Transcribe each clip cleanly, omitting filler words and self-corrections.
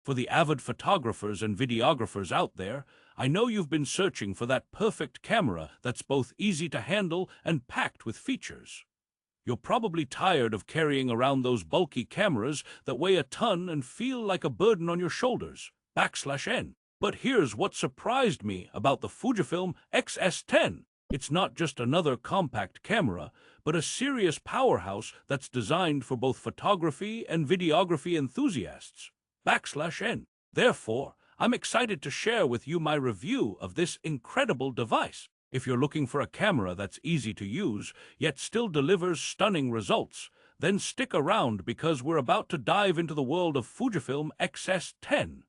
For the avid photographers and videographers out there, I know you've been searching for that perfect camera that's both easy to handle and packed with features. You're probably tired of carrying around those bulky cameras that weigh a ton and feel like a burden on your shoulders. /N. But here's what surprised me about the Fujifilm X-S10. It's not just another compact camera, but a serious powerhouse that's designed for both photography and videography enthusiasts. /N. Therefore, I'm excited to share with you my review of this incredible device. If you're looking for a camera that's easy to use, yet still delivers stunning results, then stick around because we're about to dive into the world of Fujifilm X-S10.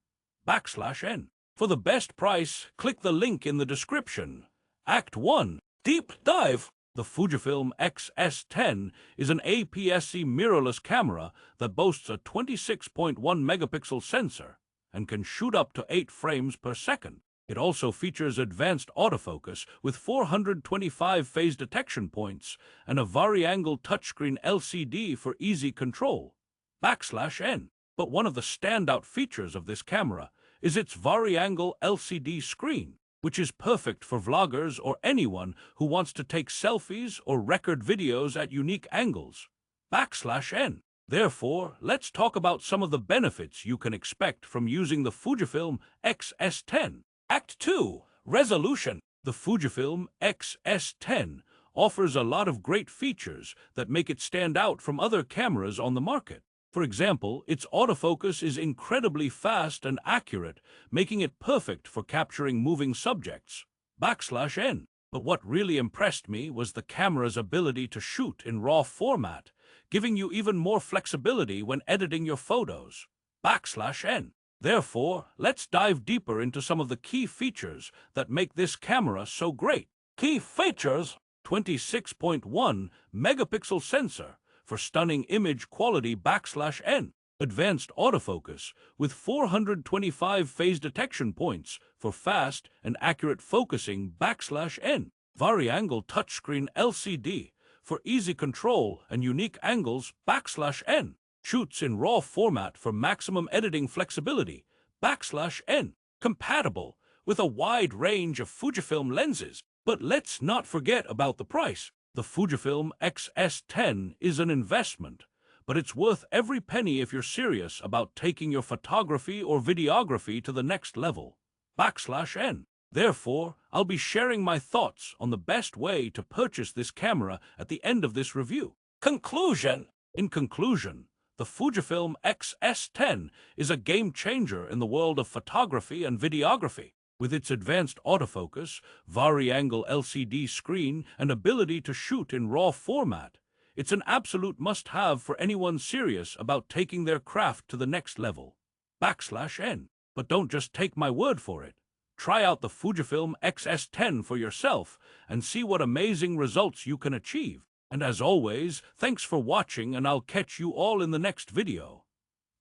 /N. For the best price, click the link in the description. Act 1. Deep Dive. The Fujifilm X-S10 is an APS-C mirrorless camera that boasts a 26.1 megapixel sensor and can shoot up to 8 frames per second. It also features advanced autofocus with 425 phase detection points and a vari-angle touchscreen LCD for easy control. /N. But one of the standout features of this camera is its vari-angle LCD screen, which is perfect for vloggers or anyone who wants to take selfies or record videos at unique angles. /N. Therefore, let's talk about some of the benefits you can expect from using the Fujifilm X-S10. Act 2. Resolution. The Fujifilm X-S10 offers a lot of great features that make it stand out from other cameras on the market. For example, its autofocus is incredibly fast and accurate, making it perfect for capturing moving subjects. /N. But what really impressed me was the camera's ability to shoot in RAW format, giving you even more flexibility when editing your photos. /N. Therefore, let's dive deeper into some of the key features that make this camera so great. Key features: 26.1 megapixel sensor for stunning image quality. /N. Advanced autofocus with 425 phase detection points for fast and accurate focusing. /N. Vari-angle touchscreen LCD for easy control and unique angles. /N. Shoots in RAW format for maximum editing flexibility. /N. Compatible with a wide range of Fujifilm lenses. But let's not forget about the price. The Fujifilm X-S10 is an investment, but it's worth every penny if you're serious about taking your photography or videography to the next level. /N. Therefore, I'll be sharing my thoughts on the best way to purchase this camera at the end of this review. Conclusion. In conclusion, the Fujifilm X-S10 is a game-changer in the world of photography and videography. With its advanced autofocus, vari-angle LCD screen, and ability to shoot in RAW format, it's an absolute must-have for anyone serious about taking their craft to the next level. /N. But don't just take my word for it. Try out the Fujifilm X-S10 for yourself and see what amazing results you can achieve. And as always, thanks for watching, and I'll catch you all in the next video.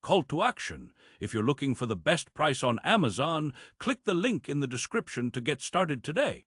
Call to action. If you're looking for the best price on Amazon, click the link in the description to get started today.